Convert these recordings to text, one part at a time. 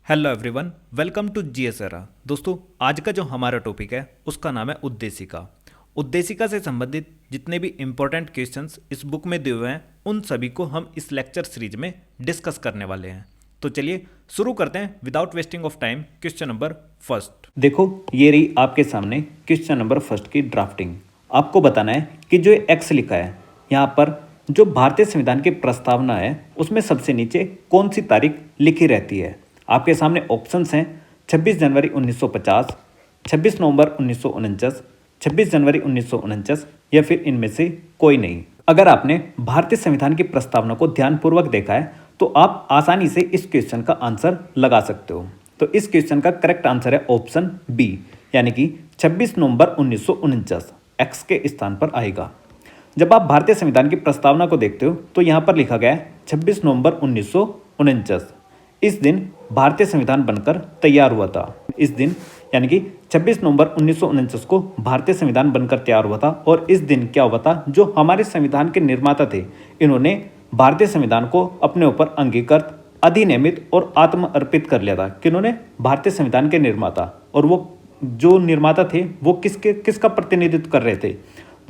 Hello everyone, welcome to जीएसएरा। दोस्तों, आज का जो हमारा टॉपिक है उसका नाम है उद्देशिका। उद्देशिका से संबंधित जितने भी इम्पोर्टेंट क्वेश्चंस इस बुक में दिए हुए हैं उन सभी को हम इस लेक्चर सीरीज में डिस्कस करने वाले हैं। तो चलिए शुरू करते हैं without wasting of time. Question number first, देखो ये रही आपके सामने क्वेश्चन नंबर फर्स्ट की ड्राफ्टिंग। आपको बताना है कि जो एक्स लिखा है यहाँ पर जो भारतीय संविधान की प्रस्तावना है उसमें सबसे नीचे कौन सी तारीख लिखी रहती है। आपके सामने ऑप्शंस हैं 26 जनवरी 1950, 26 नवंबर 1949, 26 जनवरी 1949 या फिर इनमें से कोई नहीं। अगर आपने भारतीय संविधान की प्रस्तावना को ध्यानपूर्वक देखा है तो आप आसानी से इस क्वेश्चन का आंसर लगा सकते हो। तो इस क्वेश्चन का करेक्ट आंसर है ऑप्शन बी, यानी कि 26 नवंबर 1949 एक्स के स्थान पर आएगा। जब आप भारतीय संविधान की प्रस्तावना को देखते हो तो यहाँ पर लिखा गया है 26 नवंबर 1949। इस दिन भारतीय संविधान बनकर तैयार हुआ था। इस दिन यानी कि 26 नवंबर 1949 को भारतीय संविधान बनकर तैयार हुआ था। और इस दिन क्या हुआ था, जो हमारे संविधान के निर्माता थे इन्होंने भारतीय संविधान को अपने ऊपर अंगीकृत, अधिनियमित और आत्म अर्पित कर लिया था। किन्होंने? भारतीय संविधान के निर्माता। और वो जो निर्माता थे वो किसका प्रतिनिधित्व कर रहे थे?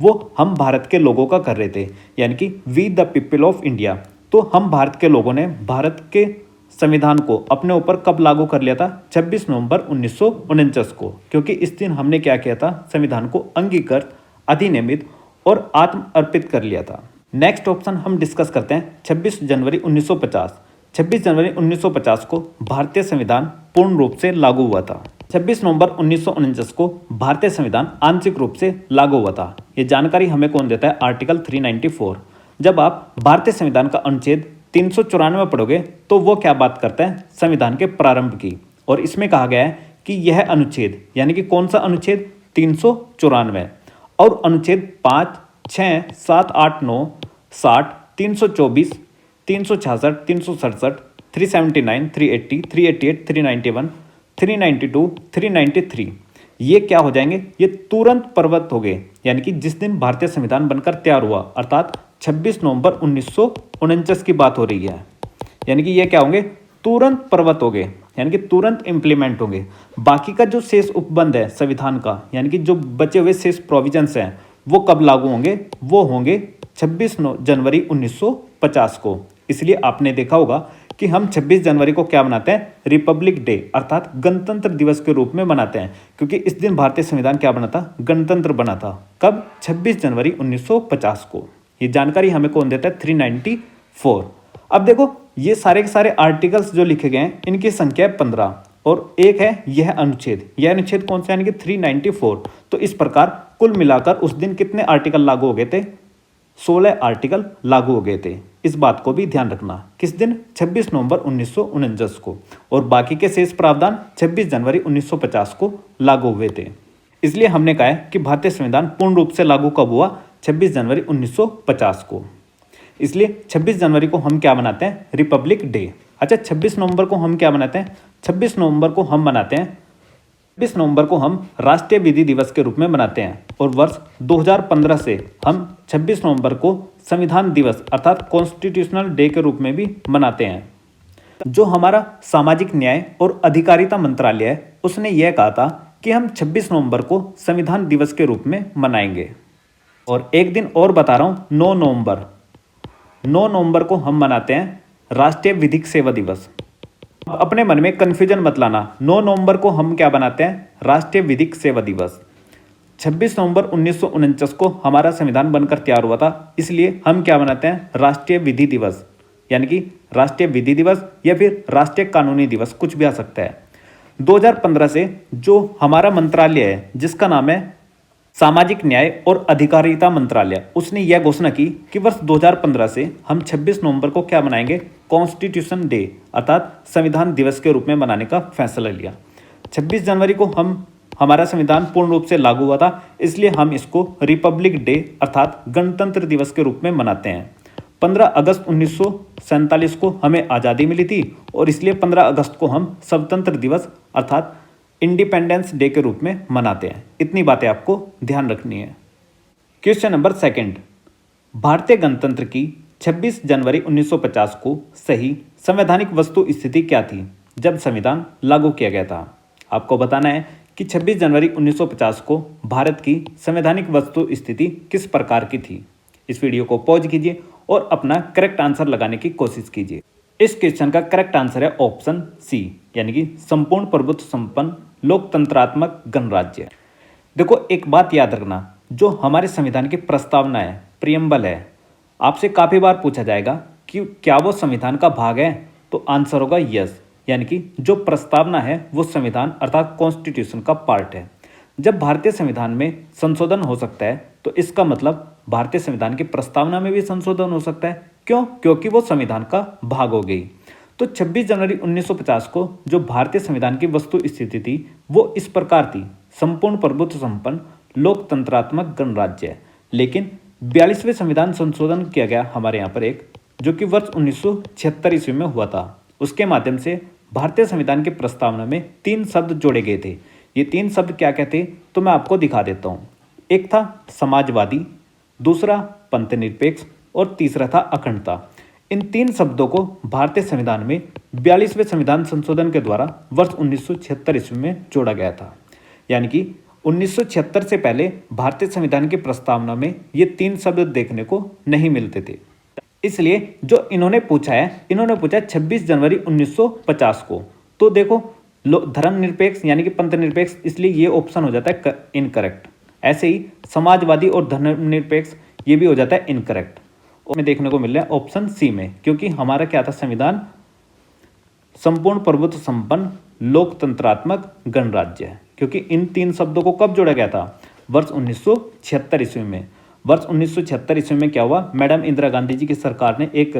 वो हम भारत के लोगों का कर रहे थे, यानी कि we the people of India. तो हम भारत के लोगों ने भारत के संविधान को अपने ऊपर कब लागू कर लिया था? 26 नवंबर 1949 को, क्योंकि इस दिन हमने क्या किया था? संविधान को अंगीकृत, अधिनियमित और आत्म अर्पित कर लिया था। नेक्स्ट ऑप्शन हम डिस्कस करते हैं 26 जनवरी 1950। 26 जनवरी 1950 को भारतीय संविधान पूर्ण रूप से लागू हुआ था। 26 नवंबर 1949 को भारतीय संविधान आंशिक रूप से लागू हुआ था। ये जानकारी हमें कौन देता है? आर्टिकल 394। जब आप भारतीय संविधान का अनुच्छेद 394 पढ़ोगे तो वो क्या बात करता है? संविधान के प्रारंभ की। और इसमें कहा गया है कि यह अनुच्छेद, यानी कि कौन सा अनुच्छेद? 394। और अनुच्छेद 5, 6, 7, 8, 9, 60, 324, 366, 367, 379, 380, 388, 391, 392, 393 ये क्या हो जाएंगे? ये तुरंत प्रवृत्त हो गए, यानी कि जिस दिन भारतीय संविधान बनकर तैयार हुआ, अर्थात 26 नवंबर 1949 की बात हो रही है। यानी कि ये क्या होंगे? तुरंत प्रवृत्त हो गए, यानी कि तुरंत इंप्लीमेंट होंगे। बाकी का जो शेष उपबंध है संविधान का, यानी कि जो बचे हुए शेष प्रोविजंस हैं वो कब लागू होंगे? वो होंगे 26 जनवरी 1950 को। इसलिए आपने देखा होगा कि हम 26 जनवरी को क्या मनाते हैं? रिपब्लिक डे, अर्थात गणतंत्र दिवस के रूप में मनाते हैं, क्योंकि इस दिन भारतीय संविधान क्या बना था? गणतंत्र बना था। कब? 26 जनवरी 1950 को। ये जानकारी हमें कौन देता है? 394। अब देखो ये सारे के सारे आर्टिकल्स जो लिखे गए हैं इनकी संख्या है 15 और एक है यह अनुच्छेद। यह अनुच्छेद कौन सा? यानी कि 394। तो इस प्रकार कुल मिलाकर उस दिन कितने आर्टिकल लागू हो गए थे? 16 आर्टिकल लागू हो गए थे। इस बात को भी ध्यान रखना। किस दिन? 26 नवंबर 1949 को। और बाकी के शेष प्रावधान 26 जनवरी 1950 को लागू हुए थे। इसलिए हमने कहा है कि भारतीय संविधान पूर्ण रूप से लागू कब हुआ? 26 जनवरी 1950 को। इसलिए 26 जनवरी को हम क्या मनाते हैं? Republic day. अच्छा, 26 नवंबर को हम क्या मनाते हैं? 26 नवंबर को हम मनाते हैं 26 नवंबर को हम राष्ट्रीय विधि दिवस के रूप में मनाते हैं। और वर्ष 2015 से हम 26 नवंबर को संविधान दिवस अर्थात कॉन्स्टिट्यूशनल डे के रूप में भी मनाते हैं। जो हमारा सामाजिक न्याय और अधिकारिता मंत्रालय है उसने यह कहा था कि हम 26 नवंबर को संविधान दिवस के रूप में मनाएंगे। और एक दिन और बता रहा हूँ, 9 नवंबर को हम मनाते हैं राष्ट्रीय विधिक सेवा दिवस। अब अपने मन में कन्फ्यूजन मत लाना। 9 नवंबर को हम क्या बनाते हैं? राष्ट्रीय विधिक सेवा दिवस। 26 नवंबर 1949 को हमारा संविधान बनकर तैयार हुआ था, इसलिए हम क्या बनाते हैं? राष्ट्रीय विधि दिवस, यानी कि राष्ट्रीय विधि दिवस या फिर राष्ट्रीय कानूनी दिवस, कुछ भी आ सकता है। 2015 से जो हमारा मंत्रालय है जिसका नाम है सामाजिक न्याय और अधिकारिता मंत्रालय, उसने यह घोषणा की कि वर्ष 2015 से हम 26 नवंबर को क्या मनाएंगे? कॉन्स्टिट्यूशन डे अर्थात संविधान दिवस के रूप में मनाने का फैसला लिया। 26 जनवरी को हमारा संविधान पूर्ण रूप से लागू हुआ था, इसलिए हम इसको रिपब्लिक डे अर्थात गणतंत्र दिवस के रूप में मनाते हैं। 15 अगस्त 1947 को हमें आज़ादी मिली थी और इसलिए 15 अगस्त को हम स्वतंत्र दिवस अर्थात इंडिपेंडेंस डे के रूप में मनाते हैं। इतनी बातें आपको ध्यान रखनी है। क्वेश्चन नंबर सेकंड, भारतीय गणतंत्र की 26 जनवरी 1950 को सही संवैधानिक वस्तु स्थिति क्या थी? जब संविधान लागू किया गया था। आपको बताना है कि 26 जनवरी 1950 को भारत की संवैधानिक वस्तु स्थिति किस प्रकार की थी। इस वीडियो को पॉज कीजिए और अपना करेक्ट आंसर लगाने की कोशिश कीजिए। इस क्वेश्चन का करेक्ट आंसर है ऑप्शन सी, यानी कि संपूर्ण प्रभुत्व संपन्न लोकतंत्रात्मक गणराज्य। देखो, एक बात याद रखना, जो हमारे संविधान की प्रस्तावना है, प्रियम्बल है, आपसे काफ़ी बार पूछा जाएगा कि क्या वो संविधान का भाग है, तो आंसर होगा यस, यानी कि जो प्रस्तावना है वो संविधान अर्थात कॉन्स्टिट्यूशन का पार्ट है। जब भारतीय संविधान में संशोधन हो सकता है तो इसका मतलब भारतीय संविधान की प्रस्तावना में भी संशोधन हो सकता है। क्यों? क्योंकि वो संविधान का भाग हो गई। तो 26 जनवरी 1950 को जो भारतीय संविधान की वस्तु स्थिति थी वो इस प्रकार थी, संपूर्ण प्रभुत्व संपन्न लोकतंत्रात्मक गणराज्य। लेकिन 42वें संविधान संशोधन किया गया हमारे यहाँ पर एक, जो कि वर्ष 1976 ईस्वी में हुआ था। उसके माध्यम से भारतीय संविधान की प्रस्तावना में 3 शब्द जोड़े गए थे। ये 3 शब्द क्या कहते तो मैं आपको दिखा देता हूँ। एक था समाजवादी, दूसरा पंथनिरपेक्ष और तीसरा था अखंडता। इन 3 शब्दों को भारतीय संविधान में 42वें संविधान संशोधन के द्वारा वर्ष 1976 ईस्वी में जोड़ा गया था। यानी कि 1976 से पहले भारतीय संविधान की प्रस्तावना में ये 3 शब्द देखने को नहीं मिलते थे। इसलिए जो इन्होंने पूछा है, इन्होंने पूछा 26 जनवरी 1950 को। तो देखो, धर्मनिरपेक्ष यानी कि पंथनिरपेक्ष, इसलिए ये ऑप्शन हो जाता है इनकरेक्ट। ऐसे ही समाजवादी और धर्मनिरपेक्ष ये भी हो जाता है इनकरेक्ट। में देखने को मिल रहा है ऑप्शन सी में, क्योंकि हमारा क्या था, संविधान संपूर्ण प्रभुत्व संपन्न लोकतंत्रात्मक गणराज्य है। क्योंकि इन 3 शब्दों को कब जोड़ा गया था? वर्ष 1976 ईस्वी में। वर्ष 1976 ईस्वी में क्या हुआ? मैडम इंदिरा गांधी जी की सरकार ने एक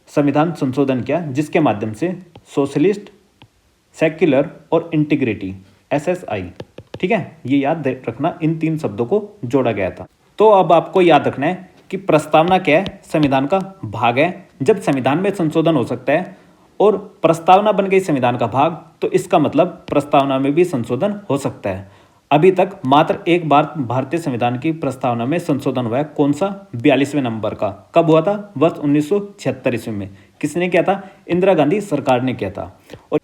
संविधान संशोधन किया, जिसके माध्यम से सोशलिस्ट, सेक्युलर और इंटीग्रिटी SSI, ठीक है, ये याद रखना, इन 3 शब्दों को जोड़ा गया था। तो अब आपको याद रखना है कि प्रस्तावना क्या है? संविधान का भाग है। जब संविधान में संशोधन हो सकता है और प्रस्तावना बन गई संविधान का भाग, तो इसका मतलब प्रस्तावना में भी संशोधन हो सकता है। अभी तक मात्र एक बार भारतीय संविधान की प्रस्तावना में संशोधन हुआ है। कौन सा? 42वें नंबर का। कब हुआ था? वर्ष 1976 ईस्वी में। किसने किया था? इंदिरा गांधी सरकार ने किया था। और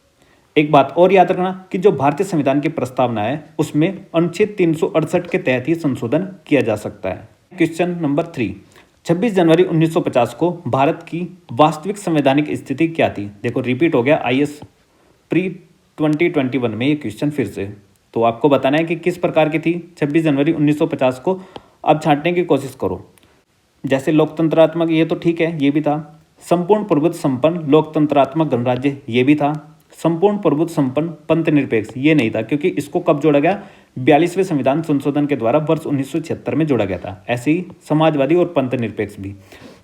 एक बात और याद रखना कि जो भारतीय संविधान की प्रस्तावना है उसमें अनुच्छेद 368 के तहत ही संशोधन किया जा सकता है। क्वेश्चन नंबर 3, 26 जनवरी 1950 को भारत की वास्तविक संवैधानिक स्थिति क्या थी? देखो, रिपीट हो गया IS प्री 2021 में ये क्वेश्चन फिर से। तो आपको बताना है कि किस प्रकार की थी 26 जनवरी 1950 को। अब छांटने की कोशिश करो। जैसे लोकतंत्रात्मक, ये तो ठीक है, ये भी था। संपूर्ण प्रभुत्व संपन्न लोकतंत्रात्मक गणराज्य, ये भी था। संपूर्ण प्रभुत्व संपन्न पंथनिरपेक्ष, ये नहीं था, क्योंकि इसको कब जोड़ा गया? 42वें संविधान संशोधन के द्वारा वर्ष 1976 में जोड़ा गया था। ऐसे ही समाजवादी और पंथनिरपेक्ष भी।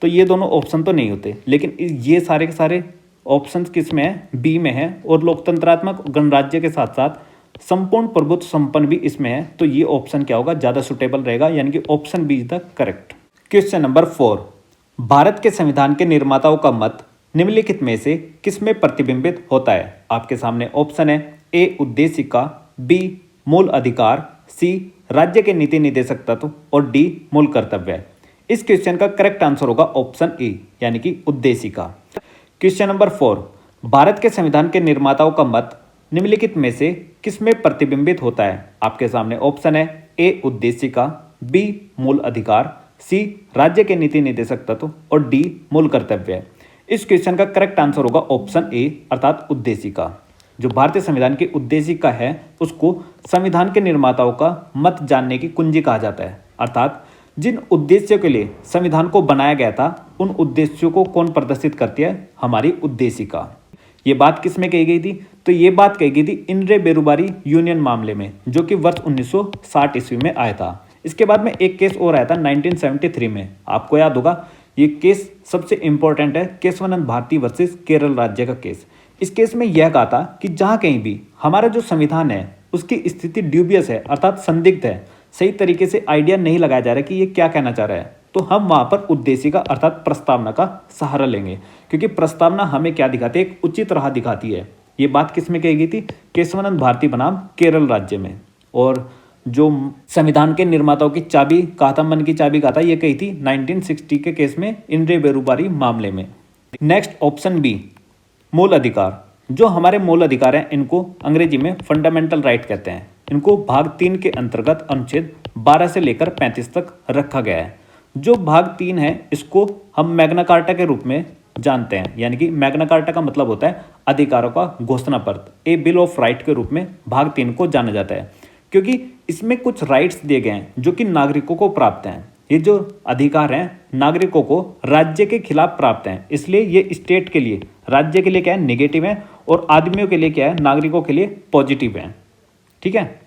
तो ये दोनों ऑप्शन तो नहीं होते, लेकिन ये सारे के सारे ऑप्शन किस में है? बी में है। और लोकतंत्रात्मक गणराज्य के साथ साथ संपूर्ण प्रभुत्व संपन्न भी इसमें है। तो ये ऑप्शन क्या होगा? ज़्यादा सुटेबल रहेगा, यानी कि option B is the correct. Question number 4, Bharat के संविधान के निर्माताओं का मत निम्नलिखित में से किसमें प्रतिबिंबित होता है? आपके सामने ऑप्शन है ए उद्देशिका, बी मूल अधिकार, सी राज्य के नीति निर्देशक तत्व और डी मूल कर्तव्य। इस क्वेश्चन का करेक्ट आंसर होगा ऑप्शन ए, यानी कि उद्देशिका। क्वेश्चन नंबर 4, भारत के संविधान के निर्माताओं का मत निम्नलिखित में से किसमें प्रतिबिंबित होता है? आपके सामने ऑप्शन है ए उद्देशिका, बी मूल अधिकार, सी राज्य के नीति निर्देशक तत्व और डी मूल कर्तव्य। इस क्वेश्चन का करेक्ट आंसर होगा ऑप्शन ए, अर्थात उद्देशिका। जो भारतीय संविधान की उद्देशिका है उसको संविधान के निर्माताओं का मत जानने की कुंजी कहा जाता है। अर्थात जिन उद्देश्यों के लिए संविधान को बनाया गया था उन उद्देश्यों को कौन प्रदर्शित करती है? हमारी उद्देशिका। ये बात किस में कही गई थी? तो ये बात कही गई थी इंद्रे बेरुबारी यूनियन मामले में, जो कि वर्ष 1960 ईस्वी में आया था। इसके बाद में एक केस और आया था 1973 में। आपको याद होगा, ये केस सबसे इंपॉर्टेंट है, केशवानंद भारती वर्सेस केरल राज्य का केस। इस केस में यह कहा था कि जहाँ कहीं भी हमारा जो संविधान है उसकी स्थिति ड्यूबियस है, अर्थात संदिग्ध है, सही तरीके से आइडिया नहीं लगाया जा रहा कि ये क्या कहना चाह रहा है, तो हम वहाँ पर उद्देशिका अर्थात प्रस्तावना का सहारा लेंगे। क्योंकि प्रस्तावना हमें क्या दिखाती है? एक उचित राह दिखाती है। ये बात किस में कही गई थी? केशवानंद भारती बनाम केरल राज्य में। और जो संविधान के निर्माताओं की चाबी कहा था, मन की चाबी कहा था, ये कही थी 1960 के केस में इंद्रे बेरुबारी मामले में। नेक्स्ट ऑप्शन बी मूल अधिकार। जो हमारे मूल अधिकार हैं इनको अंग्रेजी में फंडामेंटल राइट कहते हैं। इनको भाग 3 के अंतर्गत अनुच्छेद 12 से लेकर 35 तक रखा गया है। जो भाग 3 है इसको हम मैग्ना कार्टा के रूप में जानते हैं, यानी कि मैग्ना कार्टा का मतलब होता है अधिकारों का घोषणा पत्र, ए बिल ऑफ राइट के रूप में भाग 3 को जाना जाता है, क्योंकि इसमें कुछ राइट्स दिए गए हैं जो कि नागरिकों को प्राप्त हैं। ये जो अधिकार हैं नागरिकों को राज्य के खिलाफ प्राप्त हैं, इसलिए ये स्टेट के लिए, राज्य के लिए क्या है नेगेटिव है और आदमियों के लिए क्या है नागरिकों के लिए पॉजिटिव है। ठीक है,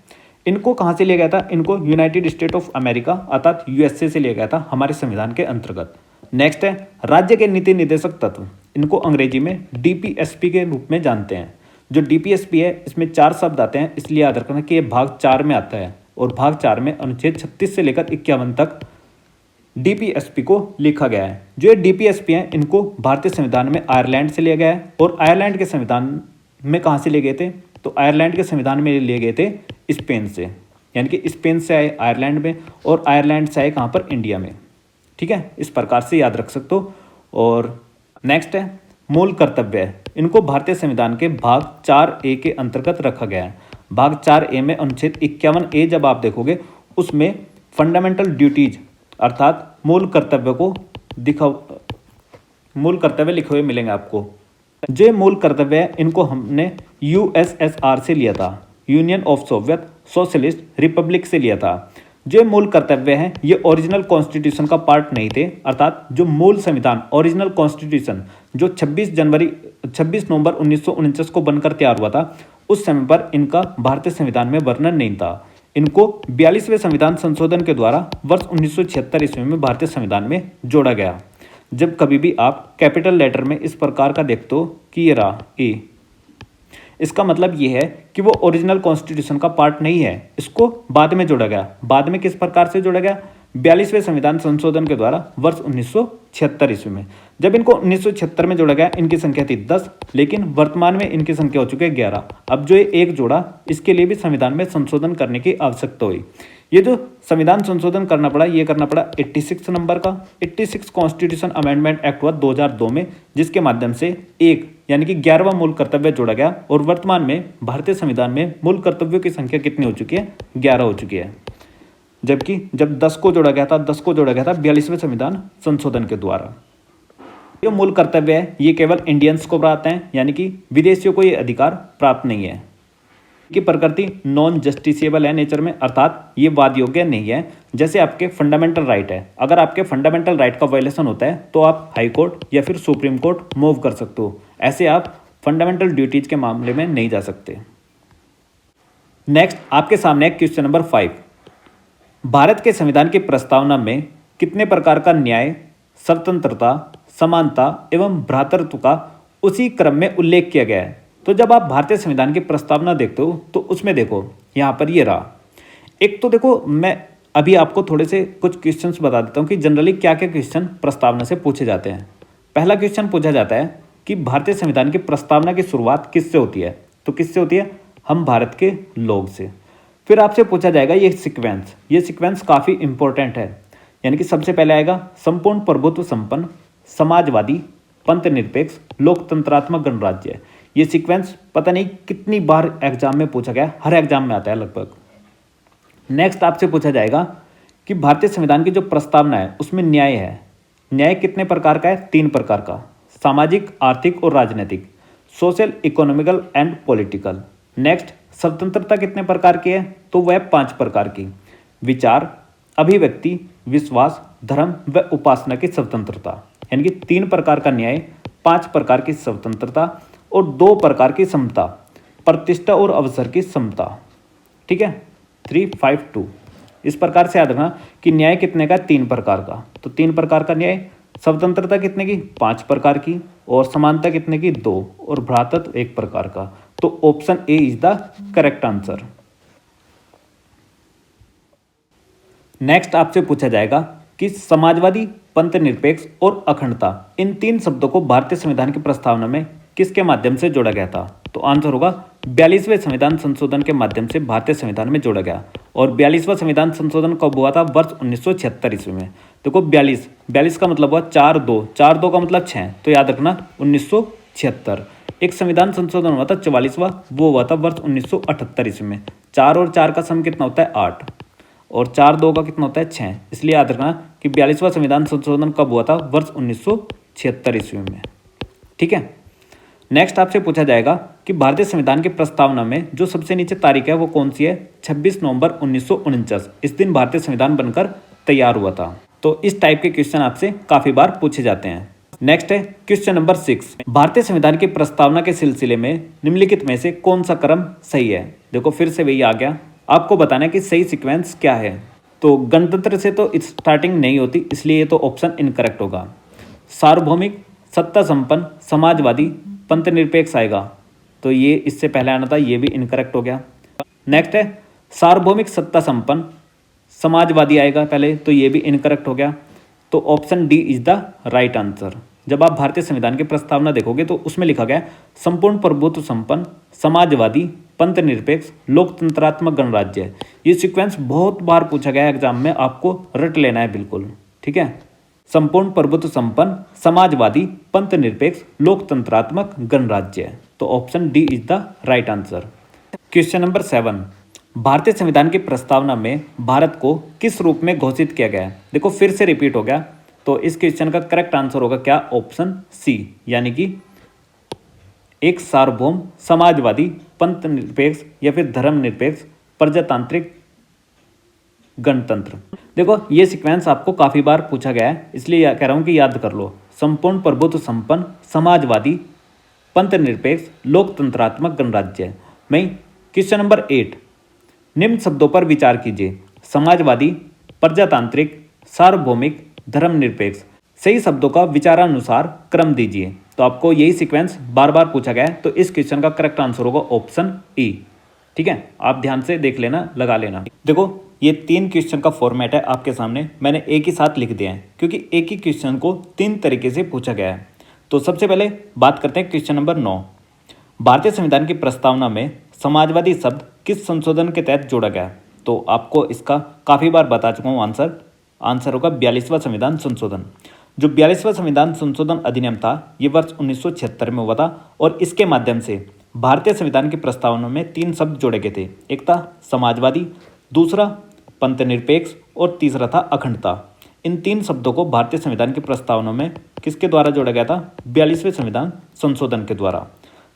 इनको कहाँ से लिया गया था? इनको यूनाइटेड स्टेट ऑफ अमेरिका अर्थात यूएसए से लिया गया था हमारे संविधान के अंतर्गत। नेक्स्ट है राज्य के नीति निर्देशक तत्व, इनको अंग्रेजी में डीपीएसपी के रूप में जानते हैं। जो डीपीएसपी है इसमें 4 शब्द आते हैं, इसलिए याद रखना कि ये भाग 4 में आता है और भाग 4 में अनुच्छेद 36 से लेकर 51 तक डीपीएसपी को लिखा गया है। जो ये डीपीएसपी हैं इनको भारतीय संविधान में आयरलैंड से लिया गया है और आयरलैंड के संविधान में कहाँ से लिए गए थे? तो आयरलैंड के संविधान में लिए गए थे स्पेन से, यानी कि स्पेन से आए आयरलैंड में और आयरलैंड से आए कहाँ पर? इंडिया में। ठीक है, इस प्रकार से याद रख सकते हो। और नेक्स्ट है मूल कर्तव्य है, इनको भारतीय संविधान के भाग 4A के अंतर्गत रखा गया है। भाग 4A में अनुच्छेद 51A जब आप देखोगे उसमें फंडामेंटल ड्यूटीज अर्थात मूल कर्तव्य लिखे हुए मिलेंगे आपको। जो मूल कर्तव्य है इनको हमने यूएसएसआर से लिया था, union of Soviet socialist Republic से लिया था। जो मूल कर्तव्य हैं ये ओरिजिनल कॉन्स्टिट्यूशन का पार्ट नहीं थे, अर्थात जो मूल संविधान ओरिजिनल कॉन्स्टिट्यूशन जो 26 नवंबर 1949 को बनकर तैयार हुआ था उस समय पर इनका भारतीय संविधान में वर्णन नहीं था। इनको 42वें संविधान संशोधन के द्वारा वर्ष 1976 ईस्वी में भारतीय संविधान में जोड़ा गया। जब कभी भी आप कैपिटल लेटर में इस प्रकार का देखते हो कि ये रहा ए, इसका मतलब ये है कि वो ओरिजिनल कॉन्स्टिट्यूशन का पार्ट नहीं है, इसको बाद में जोड़ा गया। बाद में किस प्रकार से जोड़ा गया? 42वें संविधान संशोधन के द्वारा वर्ष 1976 ईस्वी में। जब इनको 1976 में जोड़ा गया इनकी संख्या थी 10, लेकिन वर्तमान में इनकी संख्या हो चुकी है 11। अब जो ये एक जोड़ा इसके लिए भी संविधान में संशोधन करने की आवश्यकता हुई। ये जो संविधान संशोधन करना पड़ा ये करना पड़ा 86 नंबर का 86 कॉन्स्टिट्यूशन अमेंडमेंट एक्ट हुआ 2002 में, जिसके माध्यम से एक यानी कि 11वां मूल कर्तव्य जोड़ा गया और वर्तमान में भारतीय संविधान में मूल कर्तव्यों की संख्या कितनी हो चुकी है? 11 हो चुकी है। जबकि जब 10 को जोड़ा गया था 42वें संविधान संशोधन के द्वारा। ये मूल कर्तव्य है ये केवल इंडियंस को प्राप्त हैं, यानी कि विदेशियों को ये अधिकार प्राप्त नहीं है। की प्रकृति नॉन जस्टिसेबल है नेचर में, अर्थात ये वाद योग्य नहीं है। जैसे आपके फंडामेंटल राइट है, अगर आपके फंडामेंटल राइट का वायलेशन होता है तो आप हाई कोर्ट या फिर सुप्रीम कोर्ट मूव कर सकते हो, ऐसे आप फंडामेंटल ड्यूटीज के मामले में नहीं जा सकते। नेक्स्ट आपके सामने क्वेश्चन नंबर 5, भारत के संविधान की प्रस्तावना में कितने प्रकार का न्याय, स्वतंत्रता, समानता एवं भ्रातृत्व का उसी क्रम में उल्लेख किया गया है? तो जब आप भारतीय संविधान की प्रस्तावना देखते हो तो उसमें देखो यहाँ पर ये रहा। एक तो देखो मैं अभी आपको थोड़े से कुछ क्वेश्चंस बता देता हूँ कि जनरली क्या क्या क्वेश्चन प्रस्तावना से पूछे जाते हैं। पहला क्वेश्चन पूछा जाता है कि भारतीय संविधान की प्रस्तावना की शुरुआत किससे होती है? तो किससे होती है? हम भारत के लोग से। फिर आपसे पूछा जाएगा ये सीक्वेंस काफ़ी इंपॉर्टेंट है, यानी कि सबसे पहले आएगा संपूर्ण प्रभुत्व संपन्न, समाजवादी, पंथ निरपेक्ष, लोकतंत्रात्मक गणराज्य। ये सीक्वेंस पता नहीं कितनी बार एग्जाम में पूछा गया, हर एग्जाम में आता है लगभग। नेक्स्ट आपसे पूछा जाएगा कि भारतीय संविधान की जो प्रस्तावना है उसमें न्याय है, न्याय कितने प्रकार का है? 3 प्रकार का, सामाजिक, आर्थिक और राजनीतिक, social, economical and political. Next स्वतंत्रता कितने प्रकार की है? तो वह 5 प्रकार की, विचार, अभिव्यक्ति, विश्वास, धर्म व उपासना की स्वतंत्रता, यानी कि 3 प्रकार का न्याय, 5 प्रकार की स्वतंत्रता और 2 प्रकार की समता, प्रतिष्ठा और अवसर की समता। ठीक है, 352। इस प्रकार से याद रखना कि न्याय कितने का? 3 प्रकार का। तो 3 प्रकार का न्याय, स्वतंत्रता कितने की? 5 प्रकार की, और समानता कितने की? 2, और भ्रातृत्व 1 प्रकार का। तो option A is the correct answer. Next आपसे पूछा जाएगा कि समाजवादी, पंथ निरपेक्ष और अखंडता, इन 3 शब्दों को भारतीय संविधान की प्रस्तावना में किसके माध्यम से जोड़ा गया था? तो आंसर होगा 42वें संविधान संशोधन के माध्यम से भारतीय संविधान में जोड़ा गया। और 42वां संविधान संशोधन कब हुआ था? वर्ष 1976 ईस्वी में। देखो 42 का मतलब हुआ 4-2 का मतलब 6, तो याद रखना 1976। एक संविधान संशोधन हुआ था 44वां, वो हुआ था वर्ष 1978 ईस्वी में। 4 और 4 का सम कितना होता है 8, और 4 2 का कितना होता है 6। इसलिए याद रखना कि 42वां संविधान संशोधन कब हुआ था, वर्ष 1976 ईस्वी में। ठीक है। नेक्स्ट आपसे पूछा जाएगा कि भारतीय संविधान की प्रस्तावना में जो सबसे नीचे तारीख है वो कौन सी है, 26 नवंबर 1949। इस दिन भारतीय संविधान बनकर तैयार हुआ था। तो इस टाइप के क्वेश्चन आपसे काफी बार पूछे जाते हैं। नेक्स्ट है क्वेश्चन नंबर 6, भारतीय संविधान की प्रस्तावना के सिलसिले में निम्नलिखित में से कौन सा क्रम सही है। देखो फिर से वही आ गया, आपको बताना है कि सही सीक्वेंस क्या है। तो गणतंत्र से तो स्टार्टिंग नहीं होती, इसलिए ये तो ऑप्शन इनकरेक्ट होगा। सार्वभौमिक, सत्ता संपन्न, समाजवादी, पंथ निरपेक्ष आएगा, तो ये इससे पहले आना था, ये भी इनकरेक्ट हो गया। नेक्स्ट है सार्वभौमिक, सत्ता संपन्न, समाजवादी आएगा पहले, तो ये भी इनकरेक्ट हो गया। तो option D is the right answer. जब आप भारतीय संविधान की प्रस्तावना देखोगे तो उसमें लिखा गया संपूर्ण प्रभुत्व संपन्न, समाजवादी, पंथ निरपेक्ष, लोकतंत्रात्मक गणराज्य। ये सीक्वेंस बहुत बार पूछा गया है एग्जाम में, आपको रट लेना है बिल्कुल। ठीक है, संपूर्ण प्रभुत्व संपन्न, समाजवादी, पंथ निरपेक्ष, लोकतंत्रात्मक गणराज्य। तो option D is the right answer. Question number 7, भारतीय संविधान की प्रस्तावना में भारत को किस रूप में घोषित किया गया है। देखो फिर से रिपीट हो गया, तो इस क्वेश्चन का करेक्ट आंसर होगा क्या, ऑप्शन सी, यानी कि एक सार्वभौम, समाजवादी, पंथ निरपेक्ष या फिर धर्मनिरपेक्ष, प्रजातांत्रिक, गणतंत्र। देखो ये सीक्वेंस आपको काफी बार पूछा गया है, इसलिए कह रहा हूं कि याद कर लो। संपूर्ण प्रभुत्व संपन्न, समाजवादी, पंथ निरपेक्ष, लोकतंत्रात्मक गणराज्य। वहीं क्वेश्चन नंबर 8, निम्न शब्दों पर विचार कीजिए, समाजवादी, प्रजातांत्रिक, सार्वभौमिक, धर्मनिरपेक्ष। सही शब्दों का विचारानुसार क्रम दीजिए। तो आपको यही सीक्वेंस बार बार पूछा गया है, तो इस क्वेश्चन का करेक्ट आंसर होगा ऑप्शन ई। ठीक है, आप ध्यान से देख लेना, लगा लेना। देखो ये 3 क्वेश्चन का फॉर्मेट है आपके सामने, मैंने एक ही साथ लिख दिया है क्योंकि एक ही क्वेश्चन को 3 तरीके से पूछा गया है। तो सबसे पहले बात करते हैं क्वेश्चन नंबर 9, भारतीय संविधान की प्रस्तावना में समाजवादी शब्द किस संशोधन के तहत जोड़ा गया। तो आपको इसका काफ़ी बार बता चुका हूँ आंसर होगा 42वां संविधान संशोधन। जो 42वां संविधान संशोधन अधिनियम था ये वर्ष 1976 में हुआ था, और इसके माध्यम से भारतीय संविधान की प्रस्तावना में 3 शब्द जोड़े गए थे। एक था समाजवादी, दूसरा पंथ निरपेक्ष और तीसरा था अखंडता। इन 3 शब्दों को भारतीय संविधान की प्रस्तावना में किसके द्वारा जोड़ा गया था, 42वें संविधान संशोधन के द्वारा।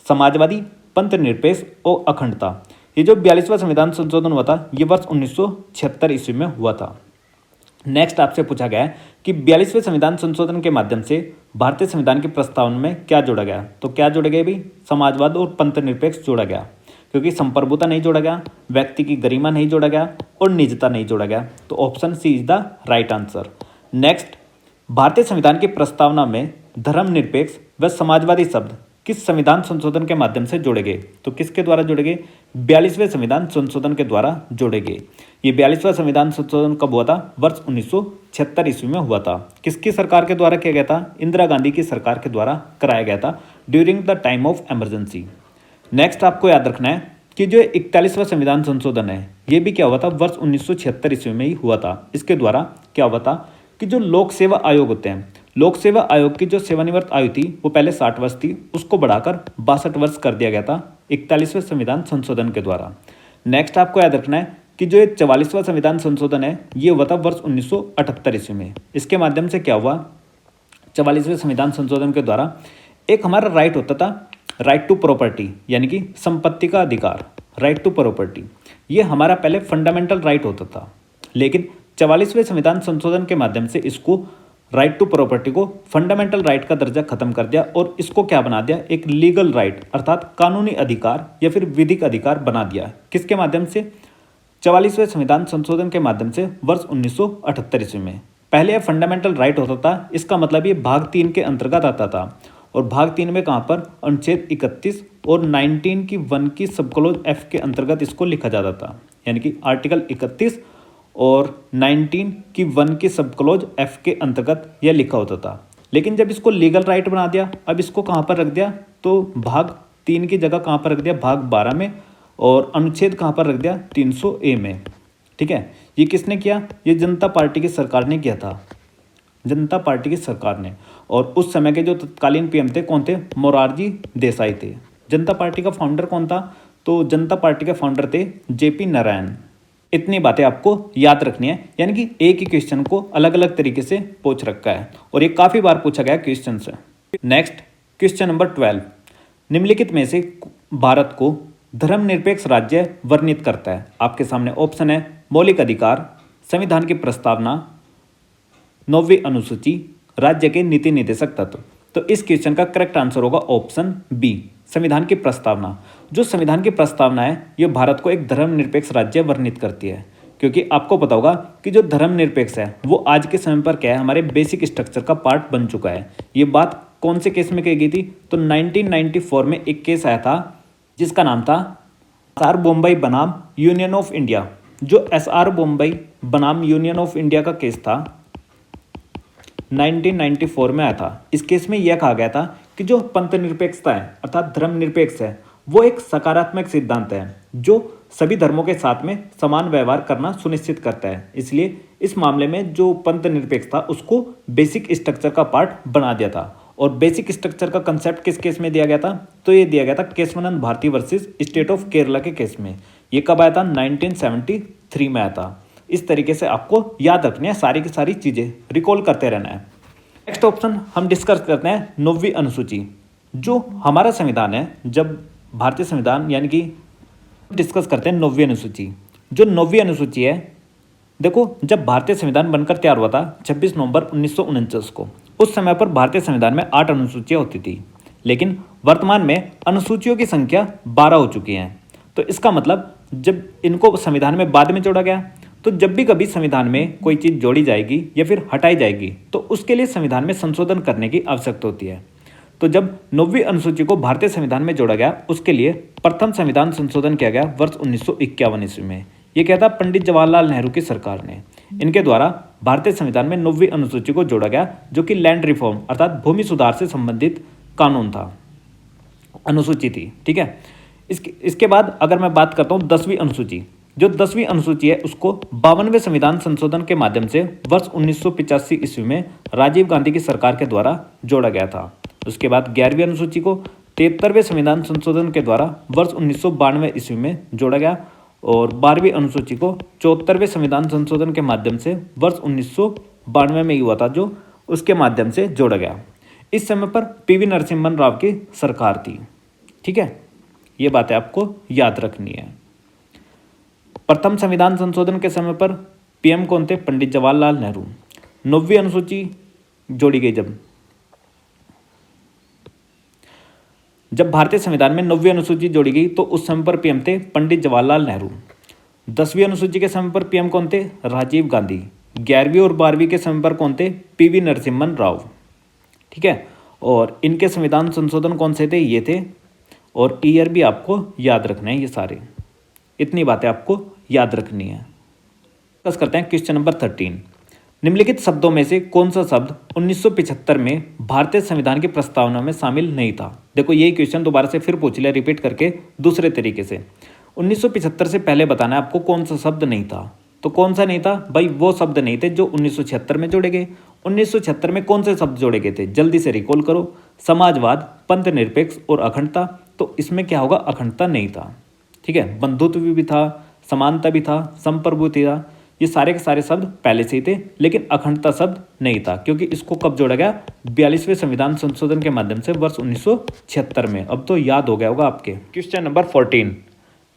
समाजवादी, पंथ निरपेक्ष और अखंडता। ये जो 42वां संविधान संशोधन हुआ था ये वर्ष 1976 ईस्वी में हुआ था। नेक्स्ट आपसे पूछा गया है कि 42वें संविधान संशोधन के माध्यम से भारतीय संविधान की प्रस्तावना में क्या जोड़ा गया। तो क्या जोड़े गए भाई, समाजवाद और पंथ निरपेक्ष जोड़ा गया, क्योंकि संप्रभुता नहीं जोड़ा गया, व्यक्ति की गरिमा नहीं जोड़ा गया और निजता नहीं जोड़ा गया। तो option C is the right answer. Next, भारतीय संविधान की प्रस्तावना में धर्मनिरपेक्ष व समाजवादी शब्द किस संविधान संशोधन के माध्यम से जोड़े गए। तो किसके द्वारा जोड़े गए, 42वें संविधान संशोधन के द्वारा जोड़े गए। ये 42वां संविधान संशोधन कब हुआ था, वर्ष 1976 ईस्वी में हुआ था। किसकी सरकार के द्वारा किया गया था, इंदिरा गांधी की सरकार के द्वारा कराया गया था, during the time of emergency. Next आपको याद रखना है कि जो 41वां संविधान संशोधन है ये भी क्या हुआ था, वर्ष 1976 ईस्वी में ही हुआ था। इसके द्वारा क्या हुआ था कि जो लोक सेवा आयोग होते हैं, लोक सेवा आयोग की जो सेवानिवृत्त आयु थी वो पहले 60 वर्ष थी, उसको बढ़ाकर 62 वर्ष कर दिया गया था 41वें संविधान संशोधन के द्वारा। नेक्स्ट आपको याद रखना है कि जो 44वां संविधान संशोधन है ये हुआ था वर्ष 1978 ईस्वी में। इसके माध्यम से क्या हुआ, 44वें संविधान संशोधन के द्वारा एक हमारा राइट होता था, राइट टू प्रॉपर्टी, यानी कि संपत्ति का अधिकार, राइट टू प्रॉपर्टी। ये हमारा पहले फंडामेंटल राइट होता था, लेकिन 44वें संविधान संशोधन के माध्यम से इसको राइट टू प्रॉपर्टी को फंडामेंटल राइट का दर्जा खत्म कर दिया और इसको क्या बना दिया, एक लीगल राइट अर्थात कानूनी अधिकार या फिर विधिक अधिकार बना दिया। किसके माध्यम से, 44वें संविधान संशोधन के माध्यम से वर्ष 1978 ईस्वी में। पहले यह फंडामेंटल राइट होता था, इसका मतलब ये भाग 3 के अंतर्गत आता था, और भाग 3 में कहाँ पर, अनुच्छेद 31 और 19 की 1 की सब क्लोज एफ के अंतर्गत इसको लिखा जाता था, यानी कि आर्टिकल 31 और 19 की 1 की सब क्लोज एफ के अंतर्गत यह लिखा होता था। लेकिन जब इसको लीगल राइट बना दिया, अब इसको कहाँ पर रख दिया, तो भाग 3 की जगह कहाँ पर रख दिया, भाग 12 में, और अनुच्छेद कहाँ पर रख दिया, 300A में। ठीक है, ये किसने किया, ये जनता पार्टी की सरकार ने किया था, जनता पार्टी की सरकार ने। और उस समय के जो तत्कालीन पीएम थे कौन थे, मोरारजी देसाई थे। जनता पार्टी का फाउंडर कौन था, तो जनता पार्टी के फाउंडर थे जेपी नारायण। इतनी बातें आपको याद रखनी है, यानी कि एक ही क्वेश्चन को अलग अलग तरीके से पूछ रखा है और ये काफ़ी बार पूछा गया क्वेश्चन से। नेक्स्ट क्वेश्चन नंबर 12, निम्नलिखित में से भारत को धर्मनिरपेक्ष राज्य वर्णित करता है। आपके सामने ऑप्शन है मौलिक अधिकार, संविधान की प्रस्तावना, 9वीं अनुसूची, राज्य के नीति निर्देशक तत्व। तो इस क्वेश्चन का करेक्ट आंसर होगा ऑप्शन बी, संविधान की प्रस्तावना। जो संविधान की प्रस्तावना है ये भारत को एक धर्मनिरपेक्ष राज्य वर्णित करती है, क्योंकि आपको पता होगा कि जो धर्मनिरपेक्ष है वो आज के समय पर क्या है, हमारे बेसिक स्ट्रक्चर का पार्ट बन चुका है। ये बात कौन से केस में कही गई थी, तो 1994 में एक केस आया था जिसका नाम था एसआर बॉम्बई बनाम यूनियन ऑफ इंडिया। जो एसआर बॉम्बई बनाम यूनियन ऑफ इंडिया का केस था 1994 में आया था। इस केस में यह कहा गया था कि जो पंथ निरपेक्षता है अर्थात धर्मनिरपेक्ष है वो एक सकारात्मक सिद्धांत है जो सभी धर्मों के साथ में समान व्यवहार करना सुनिश्चित करता है। इसलिए इस मामले में जो पंथ निरपेक्ष था उसको बेसिक स्ट्रक्चर का पार्ट बना दिया था। और बेसिक स्ट्रक्चर का कंसेप्ट किस केस में दिया गया था, तो ये दिया गया था Kesavananda Bharati versus state of Kerala के केस में। ये कब आया था, 1973 में आया था। इस तरीके से आपको याद रखनी है, सारी की सारी चीज़ें रिकॉल करते रहना है। नेक्स्ट ऑप्शन हम डिस्कस करते हैं 9वीं अनुसूची। जो हमारा संविधान है, जब भारतीय संविधान यानी कि डिस्कस करते हैं 9वीं अनुसूची। जो 9वीं अनुसूची है, देखो जब भारतीय संविधान बनकर तैयार हुआ था 26 नवंबर 1949 को, उस समय पर भारतीय संविधान में 8 अनुसूचियाँ होती थी, लेकिन वर्तमान में अनुसूचियों की संख्या 12 हो चुकी हैं। तो इसका मतलब जब इनको संविधान में बाद में जोड़ा गया, तो जब भी कभी संविधान में कोई चीज़ जोड़ी जाएगी या फिर हटाई जाएगी तो उसके लिए संविधान में संशोधन करने की आवश्यकता होती है। तो जब 9वीं अनुसूची को भारतीय संविधान में जोड़ा गया उसके लिए प्रथम संविधान संशोधन किया गया वर्ष 1951 ईस्वी में। ये क्या था, पंडित जवाहरलाल नेहरू की सरकार ने, इनके द्वारा भारतीय संविधान में 9वीं अनुसूची को जोड़ा गया, जो कि लैंड रिफॉर्म अर्थात भूमि सुधार से संबंधित कानून था, अनुसूची थी। ठीक है, इसके बाद अगर मैं बात करता हूँ 10वीं अनुसूची। जो 10वीं अनुसूची है उसको 52वें संविधान संशोधन के माध्यम से वर्ष 1985 ईस्वी में राजीव गांधी की सरकार के द्वारा जोड़ा गया था। उसके बाद 11वीं अनुसूची को 73वें संविधान संशोधन के द्वारा वर्ष 1992 ईस्वी में जोड़ा गया और 12वीं अनुसूची को 74वें संविधान संशोधन के माध्यम से वर्ष 1992 में ही हुआ था, जो उसके माध्यम से जोड़ा गया। इस समय पर पीवी नरसिम्हन राव की सरकार थी। ठीक है, ये बातें आपको याद रखनी है। प्रथम संविधान संशोधन के समय पर पीएम कौन थे, पंडित जवाहरलाल नेहरू। 9वीं अनुसूची जोड़ी गई जब भारतीय संविधान में 9वीं अनुसूची जोड़ी गई तो उस समय पर पीएम थे पंडित जवाहरलाल नेहरू। 10वीं अनुसूची के समय पर पीएम कौन थे, राजीव गांधी। 11वीं और 12वीं के समय पर कौन थे, पीवी नरसिम्हन राव। ठीक है, और इनके संविधान संशोधन कौन से थे, ये थे, और ईयर भी आपको याद रखना है। ये सारे इतनी बातें आपको याद रखनी है। डिस्कस करते हैं क्वेश्चन नंबर 13। निम्नलिखित शब्दों में से कौन सा शब्द 1975 में भारतीय संविधान की प्रस्तावना में शामिल नहीं था। देखो यही क्वेश्चन दोबारा से फिर पूछ लिया, रिपीट करके दूसरे तरीके से। 1975 से पहले बताना है आपको कौन सा शब्द नहीं था। तो कौन सा नहीं था भाई, वो शब्द नहीं थे जो 1976 में जोड़े गए। 1976 में कौन से शब्द जोड़े गए थे, जल्दी से रिकॉल करो। समाजवाद, पंथ निरपेक्ष और अखंडता। तो इसमें क्या होगा, अखंडता नहीं था। ठीक है, बंधुत्व भी था, समानता भी था, संप्रभुति था, ये सारे के सारे शब्द पहले से ही थे, लेकिन अखंडता शब्द नहीं था, क्योंकि इसको कब जोड़ा गया, 42वें संविधान संशोधन के माध्यम से वर्ष 1976 में। अब तो याद हो गया होगा आपके। Question number 14।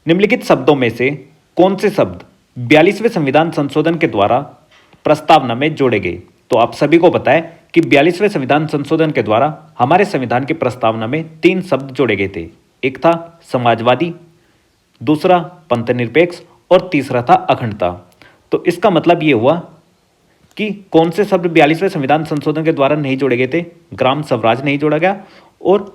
निम्नलिखित शब्दों में से कौन से शब्द 42वें संविधान संशोधन के द्वारा प्रस्तावना में जोड़े गए। तो आप सभी को पता है कि 42वें संविधान संशोधन के द्वारा हमारे संविधान की प्रस्तावना में 3 शब्द जोड़े गए थे। एक था समाजवादी, दूसरा पंथ निरपेक्ष और तीसरा था अखंडता। तो इसका मतलब ये हुआ कि कौन से शब्द 42वें संविधान संशोधन के द्वारा नहीं जोड़े गए थे, ग्राम स्वराज नहीं जोड़ा गया और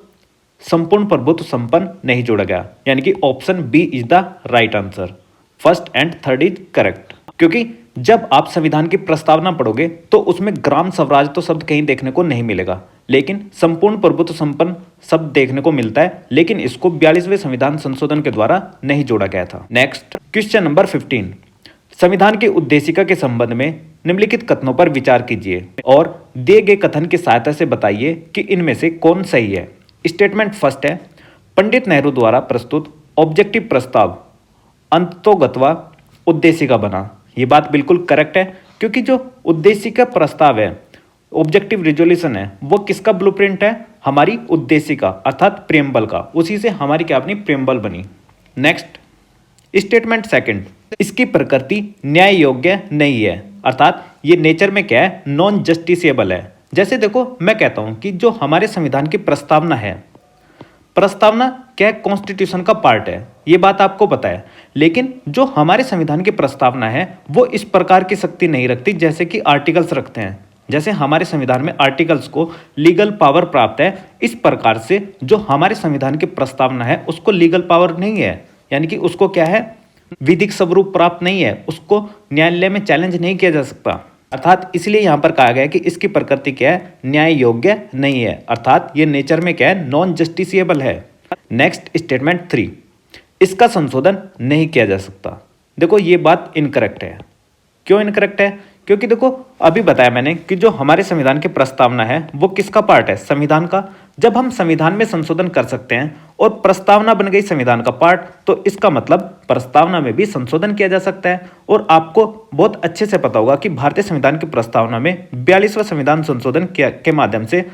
संपूर्ण प्रभुत्व संपन्न नहीं जोड़ा गया, यानी कि option B is the right answer. First and third is correct, क्योंकि जब आप संविधान की प्रस्तावना पढ़ोगे तो उसमें ग्राम स्वराज तो शब्द कहीं देखने को नहीं मिलेगा, लेकिन संपूर्ण प्रभुत्व संपन्न शब्द देखने को मिलता है, लेकिन इसको 42वें संविधान संशोधन के द्वारा नहीं जोड़ा गया था। Next question number 15। संविधान की उद्देशिका के संबंध में निम्नलिखित कथनों पर विचार कीजिए और दिए गए कथन की सहायता से बताइए कि इनमें से कौन सही है। स्टेटमेंट फर्स्ट है, पंडित नेहरू द्वारा प्रस्तुत ऑब्जेक्टिव प्रस्ताव अंततोगत्वा उद्देशिका बना। ये बात बिल्कुल करेक्ट है, क्योंकि जो उद्देशिका प्रस्ताव है, ऑब्जेक्टिव रिजोल्यूशन है, वो किसका ब्लूप्रिंट है? हमारी उद्देशिका अर्थात प्रेमबल का। उसी से हमारी क्या अपनी प्रेमबल बनी। नेक्स्ट स्टेटमेंट सेकंड, इसकी प्रकृति न्याय योग्य नहीं है, अर्थात ये नेचर में क्या है? नॉन जस्टिसेबल है। जैसे देखो, मैं कहता हूं कि जो हमारे संविधान की प्रस्तावना है, प्रस्तावना क्या है? कॉन्स्टिट्यूशन का पार्ट है, ये बात आपको पता है। लेकिन जो हमारे संविधान की प्रस्तावना है वो इस प्रकार की शक्ति नहीं रखती जैसे कि आर्टिकल्स रखते हैं। जैसे हमारे संविधान में आर्टिकल्स को लीगल पावर प्राप्त है, इस प्रकार से जो हमारे संविधान की प्रस्तावना है उसको लीगल पावर नहीं है, यानी कि उसको क्या है? विधिक स्वरूप प्राप्त नहीं है, उसको न्यायालय में चैलेंज नहीं किया जा सकता। अर्थात इसलिए यहाँ पर कहा गया है कि इसकी प्रकृति क्या है? न्याय योग्य नहीं है, अर्थात ये नेचर में क्या है? नॉन जस्टिसिएबल है। नेक्स्ट स्टेटमेंट 3, इसका संशोधन नहीं किया जा सकता। देखो ये बात इनकरेक्ट है। क्यों इनकरेक्ट है? क्योंकि देखो अभी बताया मैंने कि जो हमारे संविधान की प्रस्तावना है वो किसका पार्ट है? संविधान का। जब हम संविधान में संशोधन कर सकते हैं और प्रस्तावना बन गई संविधान का पार्ट, तो इसका मतलब प्रस्तावना में भी संशोधन किया जा सकता है। और आपको बहुत अच्छे से पता होगा कि भारतीय संविधान की प्रस्तावना में 42वां संविधान संशोधन के माध्यम से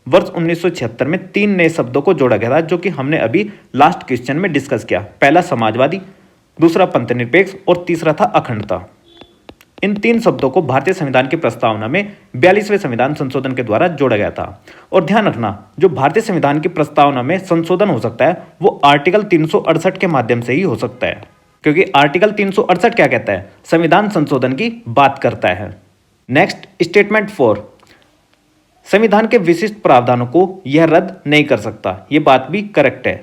वर्ष 1976 में 3 नए शब्दों को जोड़ा गया था, जो कि हमने अभी लास्ट क्वेश्चन में डिस्कस किया। पहला समाजवादी, दूसरा पंथनिरपेक्ष और तीसरा था अखंडता। इन 3 शब्दों को भारतीय संविधान की प्रस्तावना में 42वें संविधान संशोधन के द्वारा जोड़ा गया था। और ध्यान रखना, जो भारतीय संविधान की प्रस्तावना में संशोधन हो सकता है वो आर्टिकल 368 के माध्यम से ही हो सकता है, क्योंकि आर्टिकल 368 क्या कहता है? संविधान संशोधन की बात करता है। नेक्स्ट स्टेटमेंट 4, संविधान के विशिष्ट प्रावधानों को यह रद्द नहीं कर सकता। यह बात भी करेक्ट है।